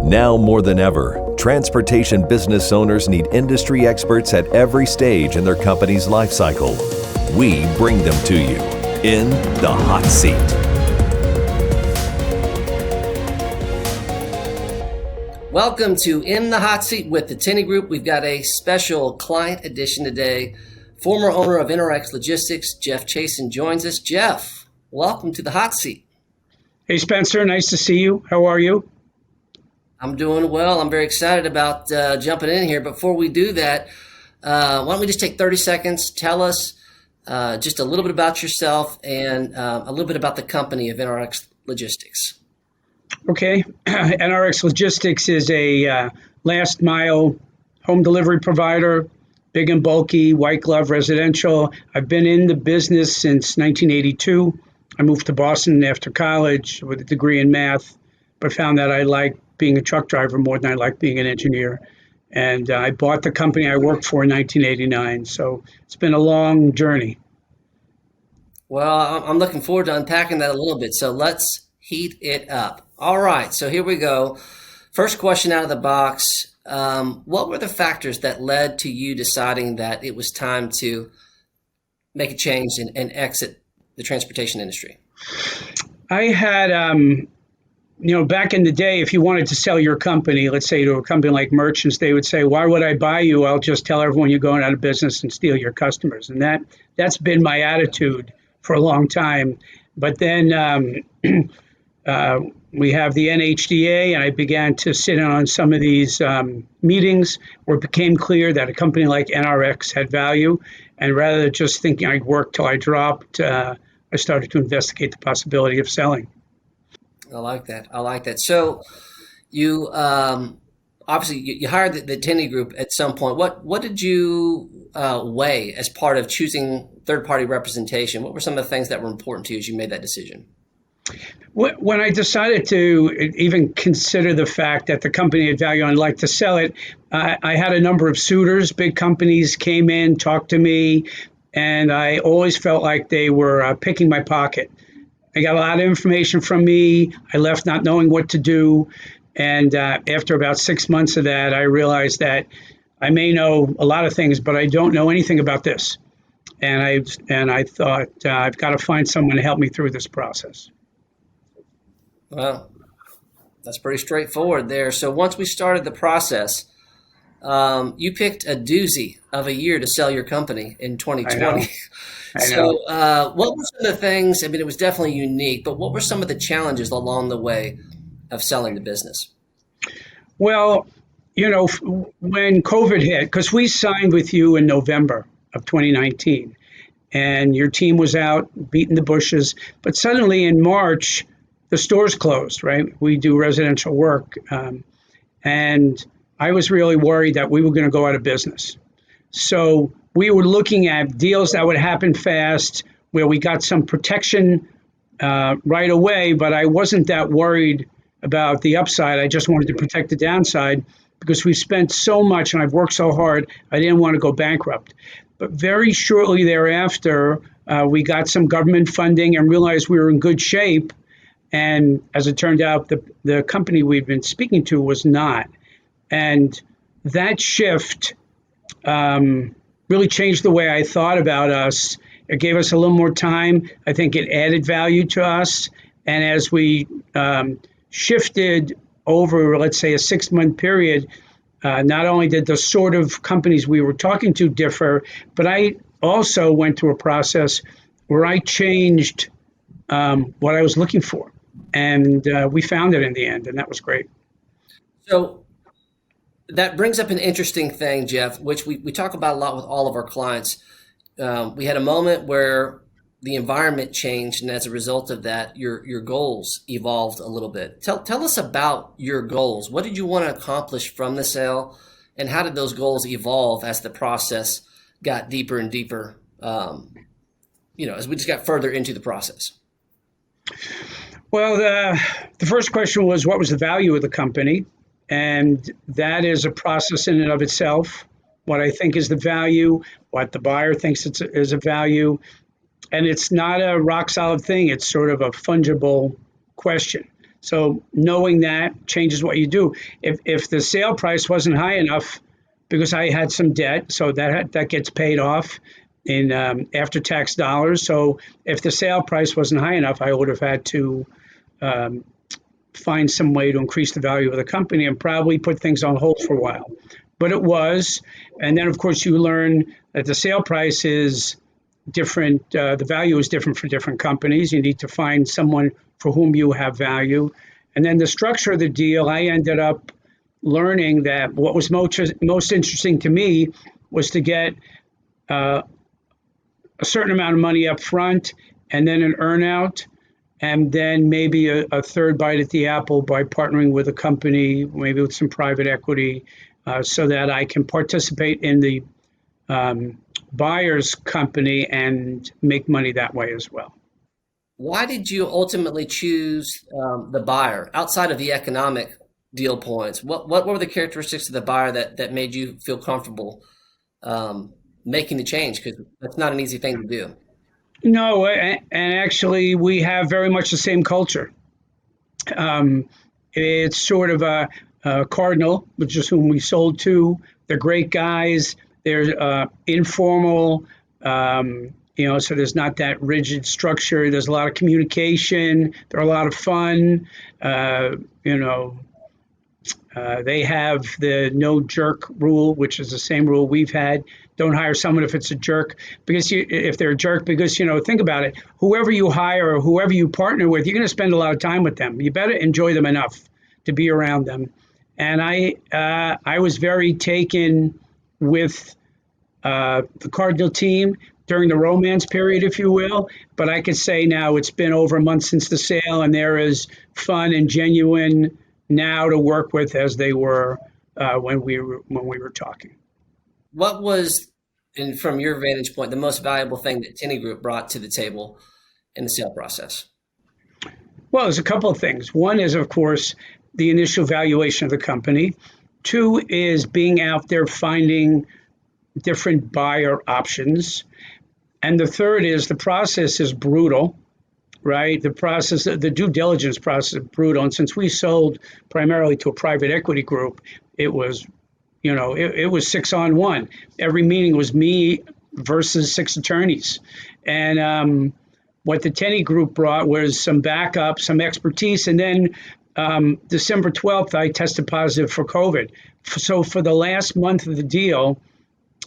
Now more than ever, transportation business owners need industry experts at every stage in their company's life cycle. We bring them to you in the hot seat. Welcome to In the Hot Seat with the Tenney Group. We've got a special client edition today. Former owner of NRX Logistics, Geoff Chasen, joins us. Geoff, welcome to the hot seat. Hey, Spencer. Nice to see you. How are you? I'm doing well. I'm very excited about jumping in here. Before we do that, why don't we just take 30 seconds, tell us just a little bit about yourself and a little bit about the company of NRX Logistics. Okay. NRX Logistics is a last mile home delivery provider, big and bulky, white glove residential. I've been in the business since 1982. I moved to Boston after college with a degree in math, but found that I liked being a truck driver more than I liked being an engineer. And I bought the company I worked for in 1989. So it's been a long journey. Well, I'm looking forward to unpacking that a little bit. So let's heat it up. All right. So here we go. First question out of the box. What were the factors that led to you deciding that it was time to make a change and exit the transportation industry? I had, back in the day, if you wanted to sell your company, let's say to a company like Merchants, they would say, why would I buy you? I'll just tell everyone you're going out of business and steal your customers. And that's been my attitude for a long time. But then we have the NHDA, and I began to sit in on some of these meetings where it became clear that a company like NRX had value. And rather than just thinking I'd work till I dropped, I started to investigate the possibility of selling. I like that. So you obviously you hired the Tenney Group at some point. What did you weigh as part of choosing third-party representation? What were some of the things that were important to you as you made that decision? When I decided to even consider the fact that the company had value and I'd like to sell it, I had a number of suitors. Big companies came in, talked to me, and I always felt like they were picking my pocket. They got a lot of information from me. I left not knowing what to do. And after about 6 months of that, I realized that I may know a lot of things, but I don't know anything about this. And I thought I've got to find someone to help me through this process. Well, that's pretty straightforward there. So once we started the process, you picked a doozy of a year to sell your company in 2020. I know. So what were some of the things, I mean, it was definitely unique, but what were some of the challenges along the way of selling the business? Well, when COVID hit, because we signed with you in November of 2019, and your team was out beating the bushes, but suddenly in March, the stores closed, right? We do residential work. And I was really worried that we were going to go out of business. So we were looking at deals that would happen fast, where we got some protection right away, but I wasn't that worried about the upside. I just wanted to protect the downside because we've spent so much and I've worked so hard, I didn't want to go bankrupt. But very shortly thereafter, we got some government funding and realized we were in good shape. And as it turned out, the company we've been speaking to was not. And that shift really changed the way I thought about us. It gave us a little more time. I think it added value to us. And as we shifted over, let's say, a 6-month period, not only did the sort of companies we were talking to differ, but I also went through a process where I changed what I was looking for. And we found it in the end, and that was great. So that brings up an interesting thing, Geoff, which we talk about a lot with all of our clients. We had a moment where the environment changed, and as a result of that, your goals evolved a little bit. Tell us about your goals. What did you want to accomplish from the sale, and how did those goals evolve as the process got deeper and deeper, as we just got further into the process? Well, the first question was, what was the value of the company? And that is a process in and of itself. What I think is the value, what the buyer thinks is a value. And it's not a rock solid thing. It's sort of a fungible question. So knowing that changes what you do. If the sale price wasn't high enough, because I had some debt, so that gets paid off in after tax dollars. So if the sale price wasn't high enough, I would have had to find some way to increase the value of the company and probably put things on hold for a while. But it was, and then of course you learn that the sale price is different. The value is different for different companies. You need to find someone for whom you have value. And then the structure of the deal, I ended up learning that what was most interesting to me was to get a certain amount of money up front and then an earnout, and then maybe a third bite at the apple by partnering with a company, maybe with some private equity, so that I can participate in the buyer's company and make money that way as well. Why did you ultimately choose the buyer outside of the economic deal points? What were the characteristics of the buyer that made you feel comfortable making the change? Because that's not an easy thing to do. No, and actually, we have very much the same culture. It's sort of a Cardinal, which is whom we sold to. They're great guys. They're informal. So there's not that rigid structure. There's a lot of communication. They're a lot of fun. They have the no jerk rule, which is the same rule we've had. Don't hire someone if it's a jerk, if they're a jerk, because, think about it. Whoever you hire or whoever you partner with, you're going to spend a lot of time with them. You better enjoy them enough to be around them. And I was very taken with the Cardinal team during the romance period, if you will. But I could say now it's been over a month since the sale, and they're as fun and genuine now to work with as they were when we were talking. What was, and from your vantage point, the most valuable thing that Tenney Group brought to the table in the sale process? Well, there's a couple of things. One is, of course, the initial valuation of the company. Two is being out there finding different buyer options. And the third is the process is brutal, right? The due diligence process is brutal. And since we sold primarily to a private equity group, it was, it was 6-on-1. Every meeting was me versus 6 attorneys. And what the Tenney Group brought was some backup, some expertise. And then December 12th, I tested positive for COVID. So for the last month of the deal,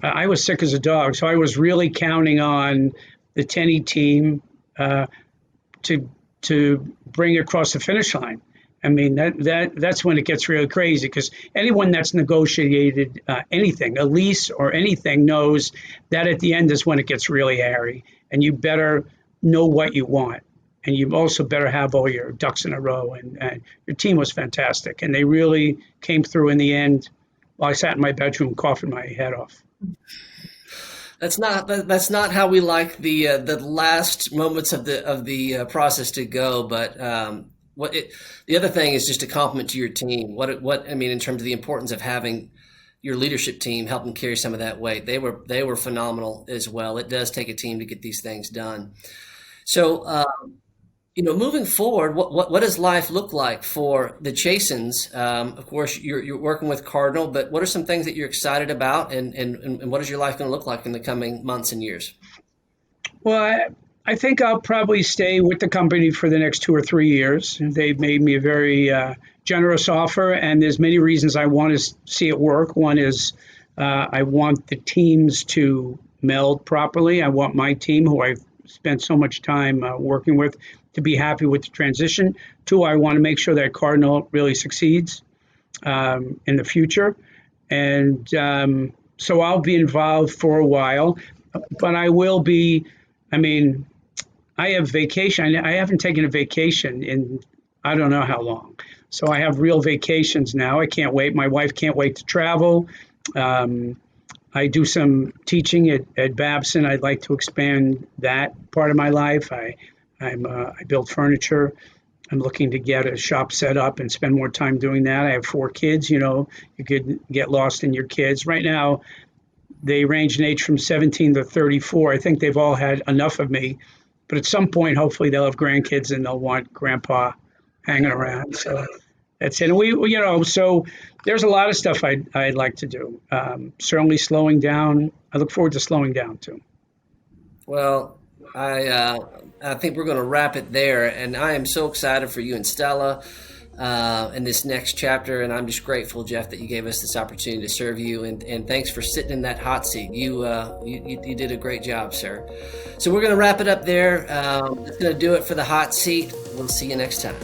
I was sick as a dog. So I was really counting on the Tenney team to bring it across the finish line. I mean, that's when it gets really crazy, because anyone that's negotiated anything, a lease or anything, knows that at the end is when it gets really hairy, and you better know what you want. And you also better have all your ducks in a row. And your team was fantastic, and they really came through in the end. Well, I sat in my bedroom coughing my head off. That's not how we like the last moments of the process to go. But the other thing is just a compliment to your team. What I mean in terms of the importance of having your leadership team help them carry some of that weight. They were phenomenal as well. It does take a team to get these things done. So moving forward, what does life look like for the Chasins? Of course, you're working with Cardinal, but what are some things that you're excited about, and what is your life going to look like in the coming months and years? Well, I think I'll probably stay with the company for the next 2 or 3 years. They've made me a very generous offer, and there's many reasons I want to see it work. One is I want the teams to meld properly. I want my team, who I've spent so much time working with, to be happy with the transition. 2, I want to make sure that Cardinal really succeeds in the future. And so I'll be involved for a while, but I will be, I have vacation. I haven't taken a vacation in I don't know how long. So I have real vacations now. I can't wait. My wife can't wait to travel. I do some teaching at Babson. I'd like to expand that part of my life. I build furniture. I'm looking to get a shop set up and spend more time doing that. I have 4 kids. You could get lost in your kids. Right now, they range in age from 17 to 34. I think they've all had enough of me. But at some point, hopefully, they'll have grandkids and they'll want grandpa hanging around. So that's it. And so there's a lot of stuff I'd like to do. Certainly slowing down. I look forward to slowing down too. Well, I think we're going to wrap it there, and I am so excited for you and Stella in this next chapter, and I'm just grateful, Geoff, that you gave us this opportunity to serve you, and thanks for sitting in that hot seat. You did a great job, sir. So we're going to wrap it up there. That's going to do it for the hot seat. We'll see you next time.